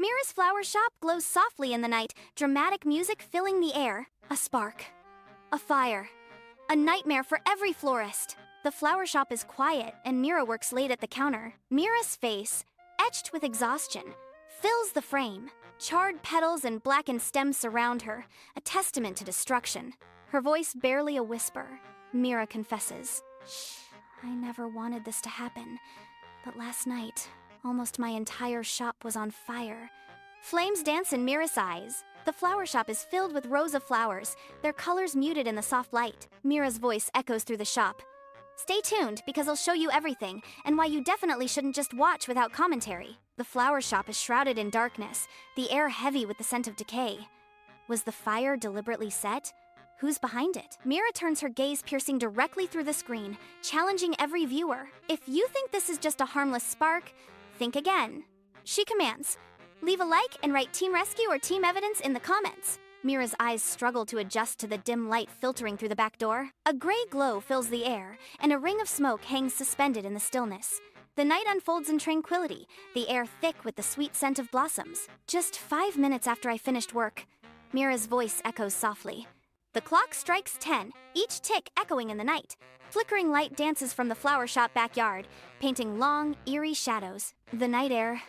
Mira's flower shop glows softly in the night, dramatic music filling the air. A spark. A fire. A nightmare for every florist. The flower shop is quiet, and Mira works late at the counter. Mira's face, etched with exhaustion, fills the frame. Charred petals and blackened stems surround her, a testament to destruction. Her voice barely a whisper. Mira confesses, "Shh, I never wanted this to happen. But last night, almost my entire shop was on fire." Flames dance in Mira's eyes. The flower shop is filled with rows of flowers, their colors muted in the soft light. Mira's voice echoes through the shop. "Stay tuned, because I'll show you everything, and why you definitely shouldn't just watch without commentary." The flower shop is shrouded in darkness, the air heavy with the scent of decay. Was the fire deliberately set? Who's behind it? Mira turns her gaze piercing directly through the screen, challenging every viewer. If you think this is just a harmless spark, think again. She commands, "Leave a like and write Team Rescue or Team Evidence in the comments." Mira's eyes struggle to adjust to the dim light filtering through the back door. A gray glow fills the air, and a ring of smoke hangs suspended in the stillness. The night unfolds in tranquility, the air thick with the sweet scent of blossoms. "Just 5 minutes after I finished work," Mira's voice echoes softly. The clock strikes 10, each tick echoing in the night. Flickering light dances from the flower shop backyard, painting long, eerie shadows. The night air,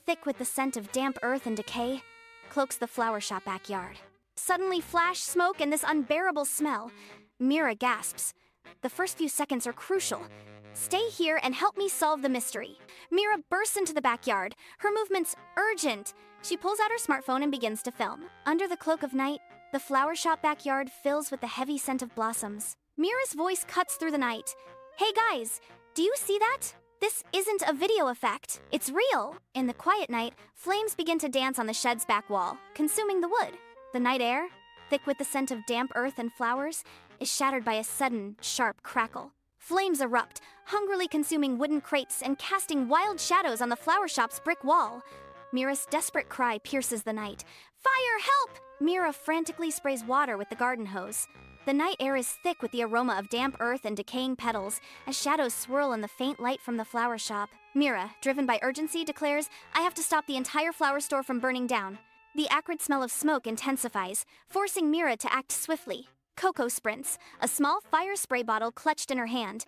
thick with the scent of damp earth and decay, cloaks the flower shop backyard. Suddenly flash, smoke, and this unbearable smell. Mira gasps. The first few seconds are crucial. "Stay here and help me solve the mystery." Mira bursts into the backyard, her movements urgent. She pulls out her smartphone and begins to film. Under the cloak of night, the flower shop backyard fills with the heavy scent of blossoms. Mira's voice cuts through the night. "Hey guys, do you see that? This isn't a video effect. It's real." In the quiet night, flames begin to dance on the shed's back wall, consuming the wood. The night air, thick with the scent of damp earth and flowers, is shattered by a sudden, sharp crackle. Flames erupt, hungrily consuming wooden crates and casting wild shadows on the flower shop's brick wall. Mira's desperate cry pierces the night. "Fire, help!" Mira frantically sprays water with the garden hose. The night air is thick with the aroma of damp earth and decaying petals, as shadows swirl in the faint light from the flower shop. Mira, driven by urgency, declares, "I have to stop the entire flower store from burning down." The acrid smell of smoke intensifies, forcing Mira to act swiftly. Coco sprints, a small fire spray bottle clutched in her hand.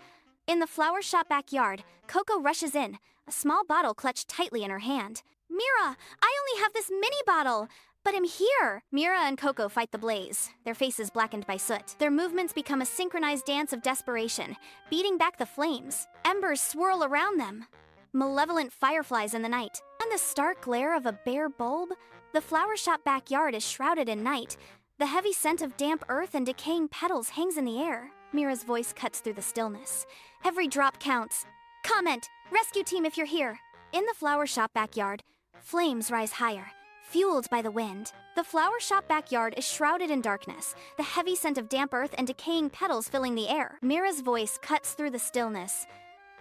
In the flower shop backyard, Coco rushes in, a small bottle clutched tightly in her hand. "Mira, I only have this mini bottle, but I'm here." Mira and Coco fight the blaze, their faces blackened by soot. Their movements become a synchronized dance of desperation, beating back the flames. Embers swirl around them, malevolent fireflies in the night. In the stark glare of a bare bulb, the flower shop backyard is shrouded in night. The heavy scent of damp earth and decaying petals hangs in the air. Mira's voice cuts through the stillness. Every drop counts. "Comment, rescue team if you're here." In the flower shop backyard, flames rise higher, fueled by the wind. The flower shop backyard is shrouded in darkness, the heavy scent of damp earth and decaying petals filling the air. Mira's voice cuts through the stillness.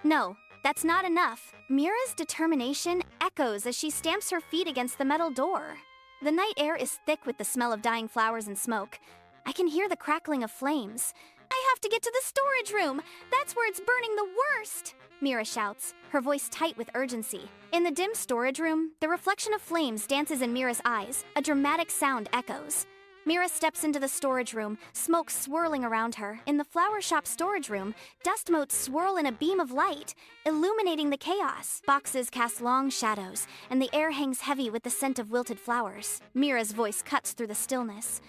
"No, that's not enough." Mira's determination echoes as she stamps her feet against the metal door. The night air is thick with the smell of dying flowers and smoke. I can hear the crackling of flames. "I have to get to the storage room! That's where it's burning the worst!" Mira shouts, her voice tight with urgency. In the dim storage room, the reflection of flames dances in Mira's eyes. A dramatic sound echoes. Mira steps into the storage room, smoke swirling around her. In the flower shop storage room, dust motes swirl in a beam of light, illuminating the chaos. Boxes cast long shadows, and the air hangs heavy with the scent of wilted flowers. Mira's voice cuts through the stillness.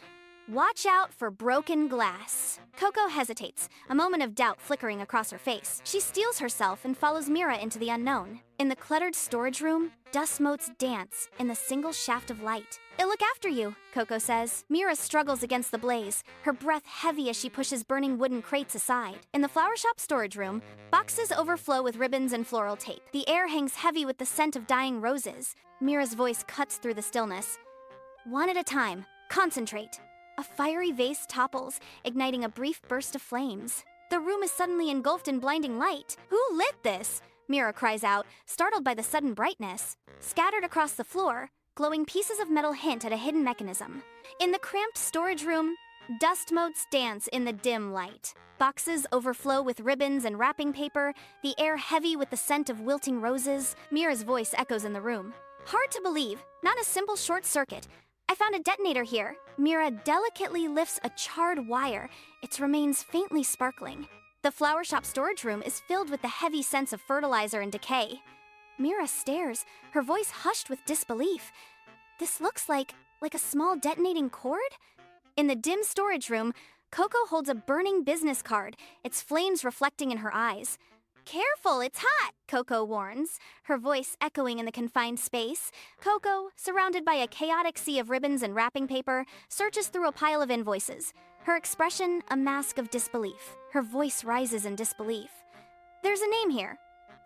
"Watch out for broken glass." Coco hesitates, a moment of doubt flickering across her face. She steels herself and follows Mira into the unknown. In the cluttered storage room, dust motes dance in the single shaft of light. "I'll look after you," Coco says. Mira struggles against the blaze, her breath heavy as she pushes burning wooden crates aside. In the flower shop storage room, boxes overflow with ribbons and floral tape. The air hangs heavy with the scent of dying roses. Mira's voice cuts through the stillness. "One at a time. Concentrate." A fiery vase topples, igniting a brief burst of flames. The room is suddenly engulfed in blinding light. "Who lit this?" Mira cries out, startled by the sudden brightness. Scattered across the floor, glowing pieces of metal hint at a hidden mechanism. In the cramped storage room, dust motes dance in the dim light. Boxes overflow with ribbons and wrapping paper, the air heavy with the scent of wilting roses. Mira's voice echoes in the room. Hard to believe, not a simple short circuit. I found a detonator here. Mira delicately lifts a charred wire. Its remains faintly sparkling. The flower shop storage room is filled with the heavy sense of fertilizer and decay. Mira stares, her voice hushed with disbelief. This looks like a small detonating cord? In the dim storage room, Coco holds a burning business card, its flames reflecting in her eyes. Careful, it's hot, Coco warns, her voice echoing in the confined space. Coco, surrounded by a chaotic sea of ribbons and wrapping paper, searches through a pile of invoices. Her expression, a mask of disbelief. Her voice rises in disbelief. There's a name here.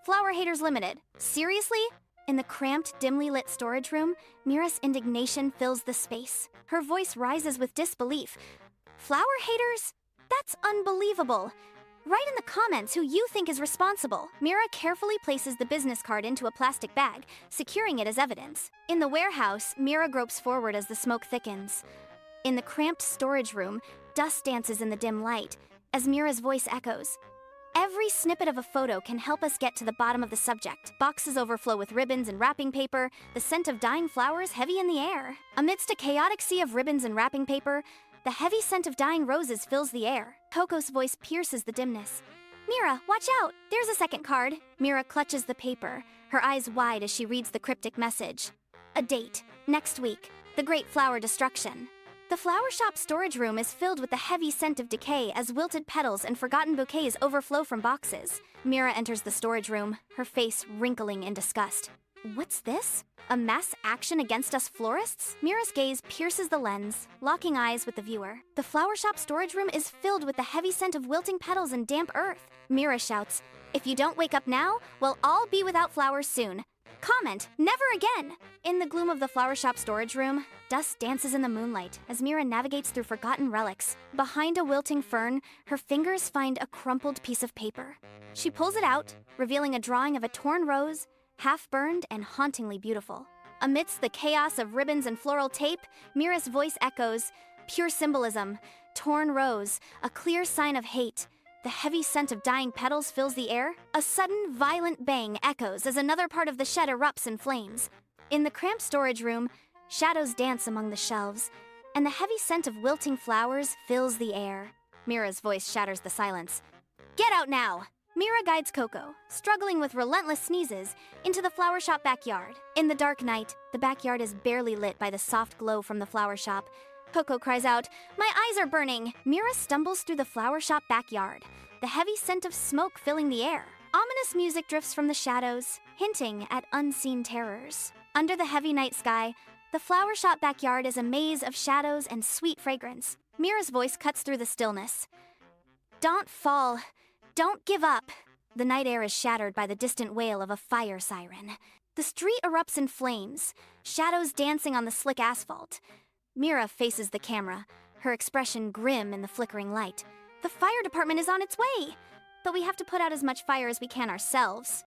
Flower Haters Limited. Seriously? In the cramped, dimly lit storage room, Mira's indignation fills the space. Her voice rises with disbelief. Flower haters? That's unbelievable. Write in the comments who you think is responsible. Mira carefully places the business card into a plastic bag, securing it as evidence. In the warehouse, Mira gropes forward as the smoke thickens. In the cramped storage room, dust dances in the dim light, as Mira's voice echoes. Every snippet of a photo can help us get to the bottom of the subject. Boxes overflow with ribbons and wrapping paper, the scent of dying flowers heavy in the air. Amidst a chaotic sea of ribbons and wrapping paper, the heavy scent of dying roses fills the air. Coco's voice pierces the dimness. Mira, watch out! There's a second card. Mira clutches the paper, her eyes wide as she reads the cryptic message. A date. Next week. The great flower destruction. The flower shop storage room is filled with the heavy scent of decay as wilted petals and forgotten bouquets overflow from boxes. Mira enters the storage room, her face wrinkling in disgust. What's this? A mass action against us florists? Mira's gaze pierces the lens, locking eyes with the viewer. The flower shop storage room is filled with the heavy scent of wilting petals and damp earth. Mira shouts, "If you don't wake up now, we'll all be without flowers soon." Comment, "Never again!" In the gloom of the flower shop storage room, dust dances in the moonlight as Mira navigates through forgotten relics. Behind a wilting fern, her fingers find a crumpled piece of paper. She pulls it out, revealing a drawing of a torn rose, half-burned and hauntingly beautiful. Amidst the chaos of ribbons and floral tape, Mira's voice echoes, pure symbolism, torn rose, a clear sign of hate. The heavy scent of dying petals fills the air. A sudden, violent bang echoes as another part of the shed erupts in flames. In the cramped storage room, shadows dance among the shelves, and the heavy scent of wilting flowers fills the air. Mira's voice shatters the silence. Get out now! Mira guides Coco, struggling with relentless sneezes, into the flower shop backyard. In the dark night, the backyard is barely lit by the soft glow from the flower shop. Coco cries out, "My eyes are burning!" Mira stumbles through the flower shop backyard, the heavy scent of smoke filling the air. Ominous music drifts from the shadows, hinting at unseen terrors. Under the heavy night sky, the flower shop backyard is a maze of shadows and sweet fragrance. Mira's voice cuts through the stillness. Don't fall. Don't give up. The night air is shattered by the distant wail of a fire siren. The street erupts in flames, shadows dancing on the slick asphalt. Mira faces the camera, her expression grim in the flickering light. The fire department is on its way, but we have to put out as much fire as we can ourselves.